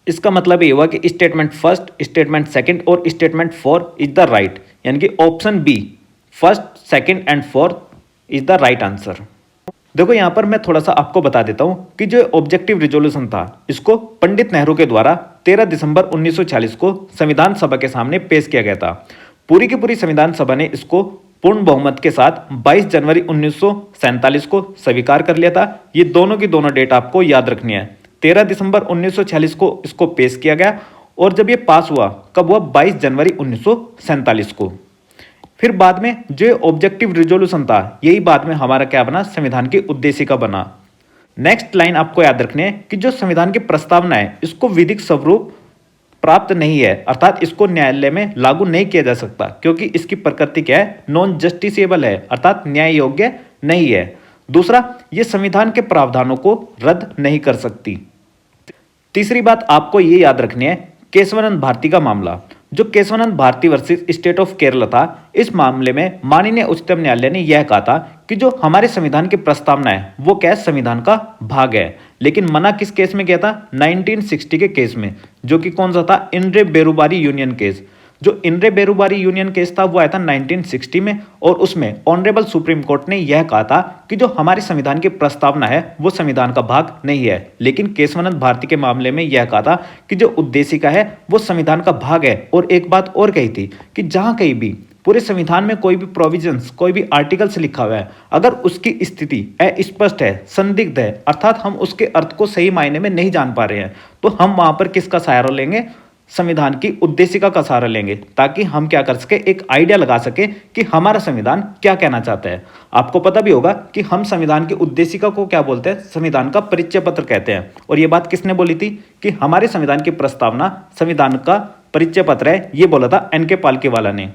इसका मतलब ये हुआ कि स्टेटमेंट फर्स्ट, स्टेटमेंट सेकंड और स्टेटमेंट 4 इज द राइट, यानी कि option B first, second and fourth is the right answer. देखो यहाँ पर मैं थोड़ा सा आपको बता देता हूँ कि जो ऑब्जेक्टिव रिजोल्यूशन था, इसको पंडित नेहरू के द्वारा 13 दिसंबर 1940 को संविधान सभा के सामने पेश किया गया था। पूरी की पूरी संविधान सभा ने इसको पूर्ण बहुमत के साथ 22 जनवरी 1947 को स्वीकार कर लिया था। ये दोनों की दोनों डेट आपको याद रखनी है। 13 दिसंबर 1946 को इसको पेश किया गया और जब ये पास हुआ, कब हुआ? 22 जनवरी 1947 को। फिर बाद में जो ऑब्जेक्टिव रिजोल्यूशन था, यही बाद में हमारा क्या बना? संविधान की उद्देशिका बना। नेक्स्ट लाइन आपको याद रखनी है कि जो संविधान की प्रस्तावना है, इसको विधिक स्वरूप प्राप्त नहीं है, अर्थात इसको न्यायालय में लागू नहीं किया जा सकता, क्योंकि इसकी प्रकृति क्या है? नॉन जस्टिसेबल है, अर्थात न्याय योग्य नहीं है। दूसरा, ये संविधान के प्रावधानों को रद्द नहीं कर सकती। तीसरी बात आपको ये याद रखनी है, केशवानंद भारती का मामला। जो Kesavananda Bharati versus state of Kerala था, इस मामले में माननीय उच्चतम न्यायालय ने यह कहा था कि जो हमारे संविधान की प्रस्तावना है वो क्या है? संविधान का भाग है। लेकिन मना किस केस में किया था? 1960 के केस में, जो कि कौन सा था? इनरे बेरुबारी यूनियन केस। जो इनरे बेरुबारी यूनियन केस था वो आया था 1960 में, और उसमें ऑनरेबल सुप्रीम कोर्ट ने यह कहा था कि जो हमारे संविधान की प्रस्तावना है वो संविधान का भाग नहीं है। लेकिन केशवानंद भारती के मामले में यह कहा था कि जो उद्देशिका है वो संविधान का भाग है। और एक बात और कही थी कि जहां कहीं भी पूरे संविधान में कोई भी प्रोविजंस, कोई भी आर्टिकल्स लिखा हुआ है, अगर उसकी स्थिति अस्पष्ट है, संदिग्ध है, अर्थात हम उसके अर्थ को सही मायने में नहीं जान पा रहे हैं, तो हम वहां पर किसका सहारा लेंगे? संविधान की उद्देशिका का सहारा लेंगे, ताकि हम क्या कर सके? एक आइडिया लगा सके कि हमारा संविधान क्या कहना चाहता है। आपको पता भी होगा कि हम संविधान की उद्देशिका को क्या बोलते हैं? संविधान का परिचय पत्र कहते हैं। और ये बात किसने बोली थी कि हमारे संविधान की प्रस्तावना संविधान का परिचय पत्र है? ये बोला था एन.के. पालकीवाला ने।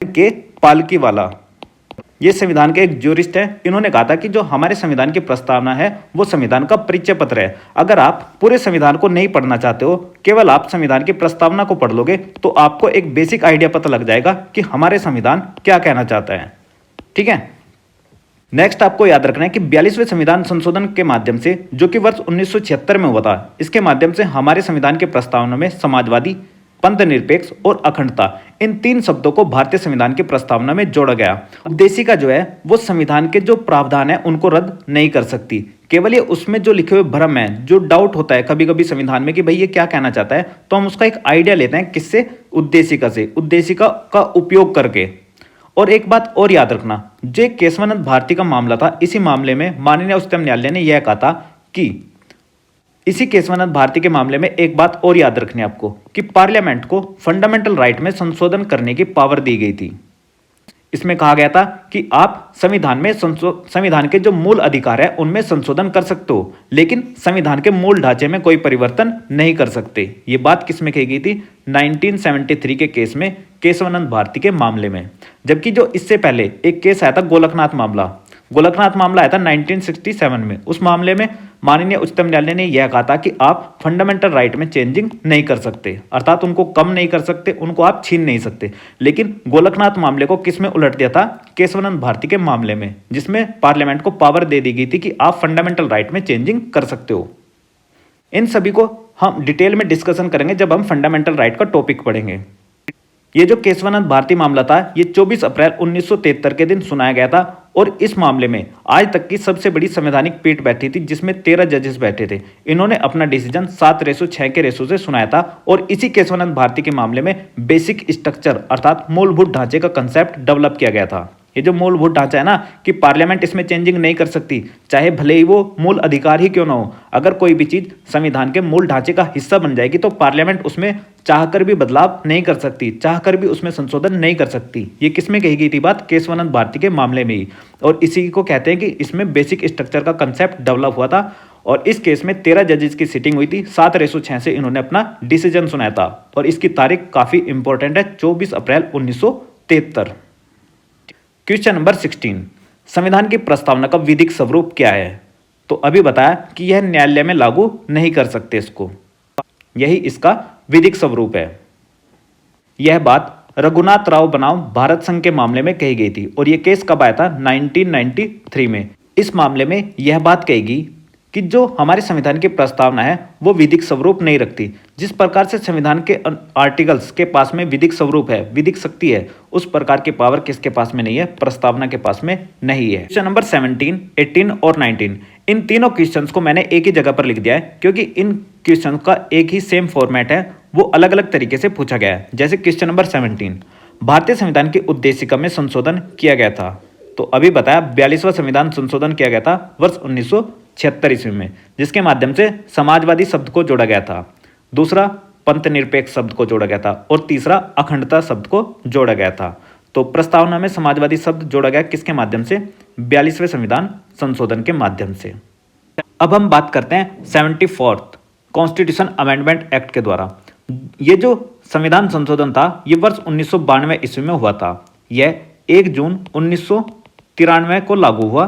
के पालकीवाला ये संविधान के एक ज्यूरिस्ट हैं। इन्होंने कहा था कि जो हमारे संविधान की प्रस्तावना है वो संविधान का परिचय पत्र है। अगर आप पूरे संविधान को नहीं पढ़ना चाहते हो, केवल आप संविधान की प्रस्तावना को पढ़ लोगे, तो आपको एक बेसिक आइडिया पता लग जाएगा कि हमारे संविधान क्या कहना चाहता है। ठीक है। नेक्स्ट आपको याद रखना है कि 42वें संविधान संशोधन के माध्यम से, जो कि वर्ष 1976 में हुआ था, इसके माध्यम से हमारे संविधान के प्रस्तावना में समाजवादी, पंथनिरपेक्ष और अखंडता, इन 3 शब्दों को भारतीय संविधान की प्रस्तावना में जोड़ा गया। उद्देशिका जो है वो संविधान के जो प्रावधान है उनको रद्द नहीं कर सकती। केवल ये उसमें जो लिखे हुए भ्रम है, जो डाउट होता है कभी कभी संविधान में कि भाई ये क्या कहना चाहता है, तो हम उसका एक आइडिया लेते हैं। किससे? उद्देशिका से, उद्देशिका का उपयोग करके। और एक बात और याद रखना, जो केशवानंद भारती का मामला था, इसी मामले में माननीय उच्चतम न्यायालय ने यह कहा था कि इसी केशवानंद भारती के मामले में एक बात और याद रखनी है आपको कि पार्लियामेंट को फंडामेंटल राइट में संशोधन करने की पावर दी गई थी। इसमें कहा गया था कि आप संविधान के जो मूल अधिकार है उनमें संशोधन कर सकते हो, लेकिन संविधान के मूल ढांचे में कोई परिवर्तन नहीं कर सकते। ये बात किसमें कही गई थी? 1973 के केस में, केशवानंद भारती के मामले में। जबकि जो इससे पहले एक केस आया था गोलकनाथ मामला आया था 1967 में। उस मामले में माननीय उच्चतम न्यायालय ने यह कहा था कि आप फंडामेंटल राइट में चेंजिंग नहीं कर सकते, अर्थात उनको कम नहीं कर सकते, उनको आप छीन नहीं सकते। लेकिन गोलकनाथ मामले को किस में उलट दिया था? केशवानंद भारती के मामले में, जिसमें पार्लियामेंट को पावर दे दी गई थी कि आप फंडामेंटल राइट में चेंजिंग कर सकते हो। इन सभी को हम डिटेल में डिस्कशन करेंगे जब हम फंडामेंटल राइट का टॉपिक पढ़ेंगे। ये जो केशवानंद भारती मामला था, ये 24 अप्रैल 1973 के दिन सुनाया गया था और इस मामले में आज तक की सबसे बड़ी संवैधानिक पीठ बैठी थी, जिसमें 13 जजेस बैठे थे। इन्होंने अपना डिसीजन 7/6 के रेशो से सुनाया था और इसी केशवानंद भारती के मामले में बेसिक स्ट्रक्चर अर्थात मूलभूत ढांचे का कंसेप्ट डेवलप किया गया था। ये जो मूलभूत ढांचा है ना कि पार्लियामेंट इसमें चेंजिंग नहीं कर सकती, चाहे भले ही वो मूल अधिकार ही क्यों ना हो। अगर कोई भी चीज संविधान के मूल ढांचे का हिस्सा बन जाएगी तो पार्लियामेंट उसमें चाहकर भी बदलाव नहीं कर सकती, चाहकर भी उसमें संशोधन नहीं कर सकती। ये किसमें कही गई थी बात? केशवानंद भारती के मामले में ही। और इसी को कहते हैं कि इसमें बेसिक स्ट्रक्चर का कंसेप्ट डेवलप हुआ था और इस केस में 13 जजेस की सीटिंग हुई थी। 7/6 से इन्होंने अपना डिसीजन सुनाया था और इसकी तारीख काफी इंपॉर्टेंट है, 24 अप्रैल 1973। क्वेश्चन नंबर 16, संविधान की प्रस्तावना का विधिक स्वरूप क्या है? तो अभी बताया कि यह न्यायालय में लागू नहीं कर सकते इसको, यही इसका विधिक स्वरूप है। यह बात रघुनाथ राव बनाम भारत संघ के मामले में कही गई थी और यह केस कब आया था? 1993 में। इस मामले में यह बात कहेगी कि जो हमारे संविधान की प्रस्तावना है वो विधिक स्वरूप नहीं रखती। जिस प्रकार से संविधान के आर्टिकल्स के पास में विधिक स्वरूप है, विधिक शक्ति है, उस प्रकार की पावर किसके पास में नहीं है? प्रस्तावना के पास में नहीं है। क्वेश्चन नंबर 17, 18 और 19, इन तीनों क्वेश्चंस को मैंने एक ही जगह पर लिख दिया है क्योंकि इन क्वेश्चन का एक ही सेम फॉर्मेट है, वो अलग अलग तरीके से पूछा गया है। जैसे क्वेश्चन नंबर 17, भारतीय संविधान की उद्देशिका में संशोधन किया गया था। तो अभी बताया 42वां संविधान संशोधन किया गया था वर्ष 1976 ईस्वी में, जिसके माध्यम से समाजवादी शब्द को जोड़ा गया था, दूसरा पंथ निरपेक्ष शब्द को जोड़ा गया था और तीसरा अखंडता शब्द को जोड़ा गया था। तो प्रस्तावना में समाजवादी शब्द जोड़ा गया किसके माध्यम से? 42वें संविधान संशोधन के माध्यम से। अब हम बात करते हैं 74th कॉन्स्टिट्यूशन अमेंडमेंट एक्ट के द्वारा। ये जो संविधान संशोधन था ये वर्ष 1992 ईस्वी में हुआ था। यह 1 जून 1993 को लागू हुआ।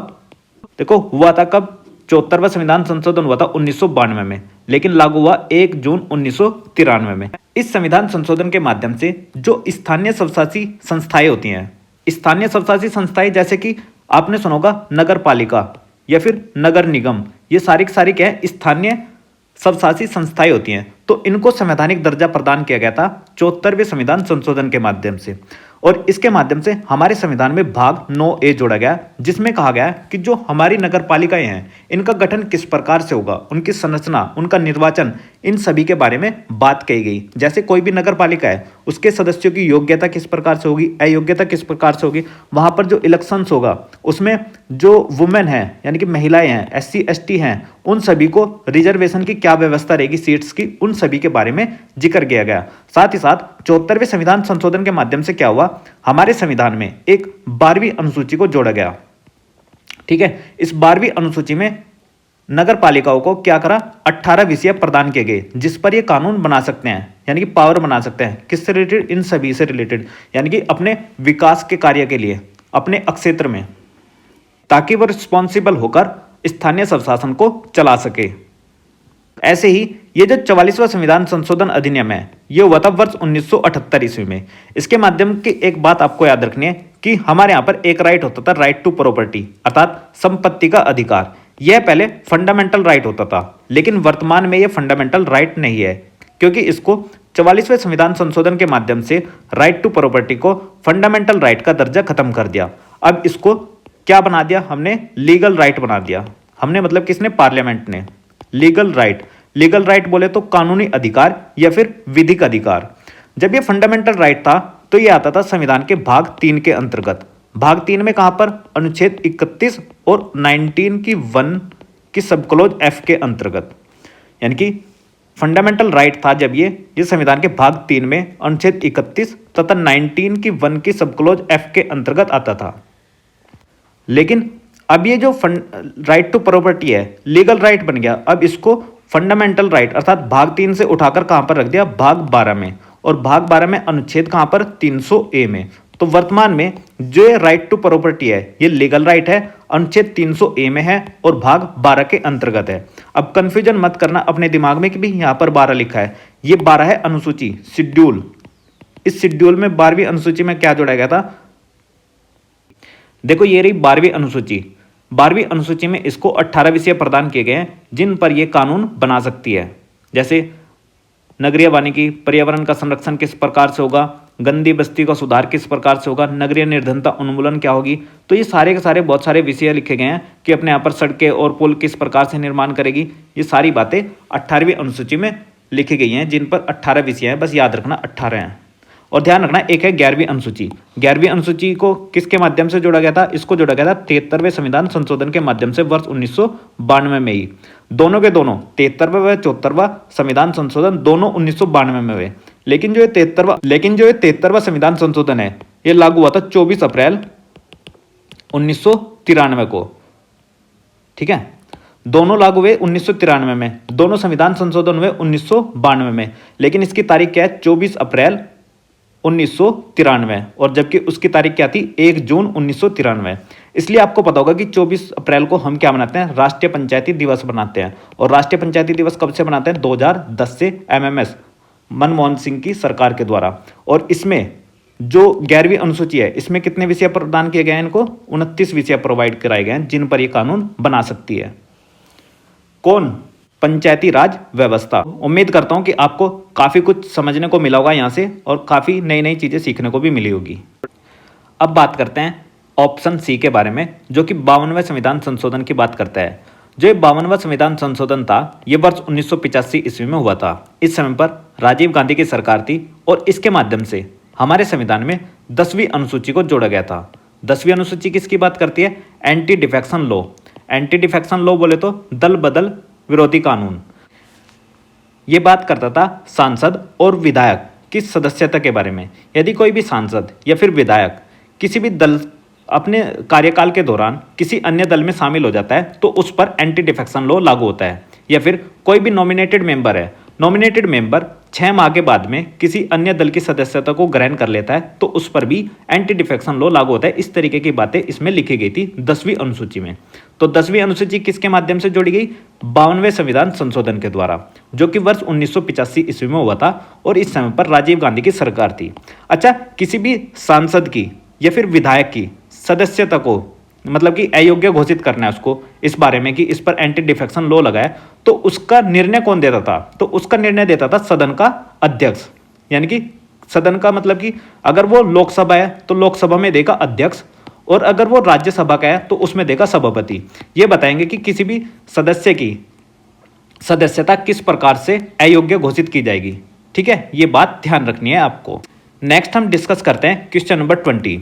देखो हुआ था कब? 74वां संविधान संशोधन हुआ था 1992 में, लेकिन लागू हुआ 1 जून 1993 में। इस संविधान संशोधन के माध्यम से जो स्थानीय स्वशासी संस्थाएं होती हैं, स्थानीय स्वशासी संस्थाएं जैसे कि आपने सुना होगा नगर पालिका या फिर नगर निगम, ये सारी की सारी क्या है? स्थानीय स्वशासी संस्थाएं होती हैं। तो इनको संवैधानिक दर्जा प्रदान किया गया था 74वें संविधान संशोधन के माध्यम से और इसके माध्यम से हमारे संविधान में भाग 9A जोड़ा गया, जिसमें कहा गया कि जो हमारी नगर पालिकाएं हैं इनका गठन किस प्रकार से होगा, उनकी संरचना, उनका निर्वाचन, इन सभी के बारे में बात कही गई। जैसे कोई भी नगर पालिका है उसके सदस्यों की योग्यता किस प्रकार से होगी, अयोग्यता किस प्रकार से होगी, वहां पर जो इलेक्शंस होगा उसमें जो वुमेन है यानी कि महिलाएं हैं, SC ST हैं, उन सभी को रिजर्वेशन की क्या व्यवस्था रहेगी सीट्स की, उन सभी के बारे में जिक्र किया गया। साथ ही साथ 74वें संविधान संशोधन के माध्यम से क्या हुआ? हमारे संविधान में एक 12वीं अनुसूची को जोड़ा गया। ठीक है, इस 12वीं अनुसूची में नगर पालिकाओं को क्या करा? 18 विषय प्रदान किए गए जिस पर ये कानून बना सकते हैं, यानी कि पावर बना सकते हैं। किससे रिलेटेड? इन सभी से रिलेटेड, यानी कि अपने विकास के कार्य के लिए अपने क्षेत्र में, ताकि वह रिस्पॉन्सिबल होकर स्थानीय स्वशासन को चला सके। ऐसे ही ये जो 44वां संविधान संशोधन अधिनियम है ये हुआ था वर्ष 1978 ईस्वी में। इसके माध्यम की एक बात आपको याद रखनी है कि हमारे यहाँ पर एक राइट होता था, राइट टू प्रॉपर्टी अर्थात संपत्ति का अधिकार। यह पहले फंडामेंटल राइट होता था, लेकिन वर्तमान में यह फंडामेंटल राइट नहीं है, क्योंकि इसको 44वें संविधान संशोधन के माध्यम से राइट टू प्रॉपर्टी को फंडामेंटल राइट का दर्जा खत्म कर दिया। अब इसको क्या बना दिया हमने? लीगल राइट बना दिया। हमने मतलब किसने? पार्लियामेंट ने। लीगल राइट बोले तो कानूनी अधिकार या फिर विधिक अधिकार। जब ये फंडामेंटल राइट था तो ये आता था संविधान के भाग 3 के अंतर्गत। भाग 3 में कहाँ पर, अनुच्छेद 31 और 19 की 1 की सब क्लोज F के अंतर्गत, यानी कि फंडामेंटल राइट था जब ये संविधान के भाग 3 में अनुच्छेद 31 तथा 19 की 1 की सब क्लोज F के अंतर्गत आता था। लेकिन अब ये जो राइट टू प्रॉपर्टी है लीगल राइट बन गया, अब इसको फंडामेंटल राइट अर्थात भाग 3 से उठाकर कहां पर रख दिया, भाग 12 में। और भाग 12 में अनुच्छेद कहां पर, 300A में। तो वर्तमान में जो ये राइट टू प्रॉपर्टी है ये लीगल राइट है, अनुच्छेद 300A में है और भाग 12 के अंतर्गत है। अब कंफ्यूजन मत करना अपने दिमाग में कि भी यहां पर 12 लिखा है, ये 12 है अनुसूची, शेड्यूल। इस शेड्यूल में 12वीं अनुसूची में क्या जोड़ा गया था, देखो ये रही 12वीं अनुसूची। 12वीं अनुसूची में इसको 18 विषय प्रदान किए गए हैं जिन पर यह कानून बना सकती है, जैसे नगरीय वानिकी, पर्यावरण का संरक्षण किस प्रकार से होगा, गंदी बस्ती का सुधार किस प्रकार से होगा, नगरीय निर्धनता उन्मूलन क्या होगी। तो ये सारे के सारे बहुत सारे विषय लिखे गए हैं कि अपने यहाँ पर सड़कें और पुल किस प्रकार से निर्माण करेगी। ये सारी बातें 18वीं अनुसूची में लिखी गई हैं जिन पर 18 विषय हैं, बस याद रखना 18 हैं। और ध्यान रखना एक है 11वीं अनुसूची। 11वीं अनुसूची को किसके माध्यम से जोड़ा गया था, इसको जोड़ा गया था 73वें संविधान संशोधन के माध्यम से वर्ष 1992 में ही। दोनों के दोनों 73वां व 74वां संविधान संशोधन दोनों 1992 में हुए। लेकिन जो ये 73वां संविधान संशोधन है ये लागू हुआ था 24 अप्रैल 1993 को। ठीक है, दोनों लागू हुए 1993 में, दोनों संविधान संशोधन हुए 1992 में। लेकिन इसकी तारीख क्या है, 24 अप्रैल 1993, और जबकि उसकी तारीख क्या थी, 1 जून 1993। इसलिए आपको पता होगा कि 24 अप्रैल को हम क्या मनाते हैं, राष्ट्रीय पंचायती दिवस बनाते हैं। और राष्ट्रीय पंचायती दिवस कब से बनाते हैं, 2010 से MMS मनमोहन सिंह की सरकार के द्वारा। और इसमें जो 11वीं अनुसूची है इसमें कितने विषय प्रदान किए गए हैं, इनको 29 विषय प्रोवाइड कराए गए हैं जिन पर यह कानून बना सकती है। कौन, पंचायती राज व्यवस्था। उम्मीद करता हूं कि आपको काफ़ी कुछ समझने को मिला होगा यहाँ से और काफ़ी नई नई चीज़ें सीखने को भी मिली होगी। अब बात करते हैं ऑप्शन सी के बारे में, जो कि 52वें संविधान संशोधन की बात करता है। जो 52वां संविधान संशोधन था ये वर्ष 1985 ईस्वी में हुआ था। इस समय पर राजीव गांधी की सरकार थी और इसके माध्यम से हमारे संविधान में 10वीं अनुसूची को जोड़ा गया था। 10वीं अनुसूची किसकी बात करती है, anti defection law. Anti defection law बोले तो दल बदल विरोधी कानून। ये बात करता था सांसद और विधायक की सदस्यता के बारे में। यदि कोई भी सांसद या फिर विधायक किसी भी दल अपने कार्यकाल के दौरान किसी अन्य दल में शामिल हो जाता है तो उस पर एंटी डिफेक्शन लॉ लागू होता है। या फिर कोई भी नॉमिनेटेड मेंबर है, नॉमिनेटेड मेंबर 6 माह के बाद में किसी अन्य दल की सदस्यता को ग्रहण कर लेता है तो उस पर भी एंटी डिफेक्शन लॉ लागू होता है। इस तरीके की बातें इसमें लिखी गई थी 10वीं अनुसूची में। तो 10वीं अनुसूची किसके माध्यम से जोड़ी गई, 52वें संविधान संशोधन के द्वारा, जो कि वर्ष 1985 ईस्वी में हुआ था और इस समय पर राजीव गांधी की सरकार थी। अच्छा, किसी भी सांसद की या फिर विधायक की सदस्यता को मतलब कि अयोग्य घोषित करना है उसको, इस बारे में कि इस पर एंटी डिफेक्शन लॉ लगा है, तो उसका निर्णय कौन देता था, तो उसका निर्णय देता था सदन का अध्यक्ष। यानी कि सदन का मतलब कि अगर वो लोकसभा है तो लोकसभा में देगा अध्यक्ष, और अगर वो राज्यसभा का है तो उसमें देगा सभापति। ये बताएंगे कि किसी भी सदस्य की सदस्यता किस प्रकार से अयोग्य घोषित की जाएगी। ठीक है, ये बात ध्यान रखनी है आपको। नेक्स्ट हम डिस्कस करते हैं क्वेश्चन नंबर 20।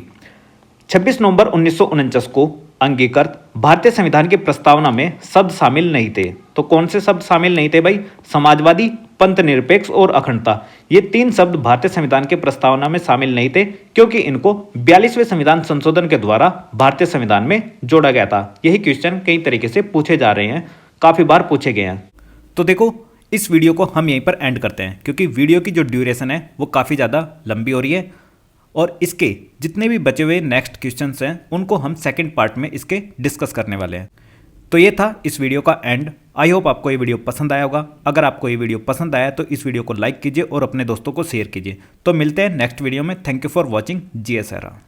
26 नवंबर 1949 को अंगीकृत भारतीय संविधान की प्रस्तावना में शब्द शामिल नहीं थे। तो कौन से शब्द शामिल नहीं थे भाई, समाजवादी, पंथ निरपेक्ष और अखंडता। ये 3 शब्द भारतीय संविधान के प्रस्तावना में शामिल नहीं थे क्योंकि इनको 42वें संविधान संशोधन के द्वारा भारतीय संविधान में जोड़ा गया था। यही क्वेश्चन कई तरीके से पूछे जा रहे हैं, काफी बार पूछे गए हैं। तो देखो, इस वीडियो को हम यहीं पर एंड करते हैं क्योंकि वीडियो की जो ड्यूरेशन है वो काफ़ी ज़्यादा लंबी हो रही है और इसके जितने भी बचे हुए नेक्स्ट क्वेश्चंस हैं उनको हम सेकंड पार्ट में इसके डिस्कस करने वाले हैं। तो ये था इस वीडियो का एंड। आई होप आपको ये वीडियो पसंद आया होगा। अगर आपको ये वीडियो पसंद आया तो इस वीडियो को लाइक कीजिए और अपने दोस्तों को शेयर कीजिए। तो मिलते हैं नेक्स्ट वीडियो में। Thank you for watching GS era.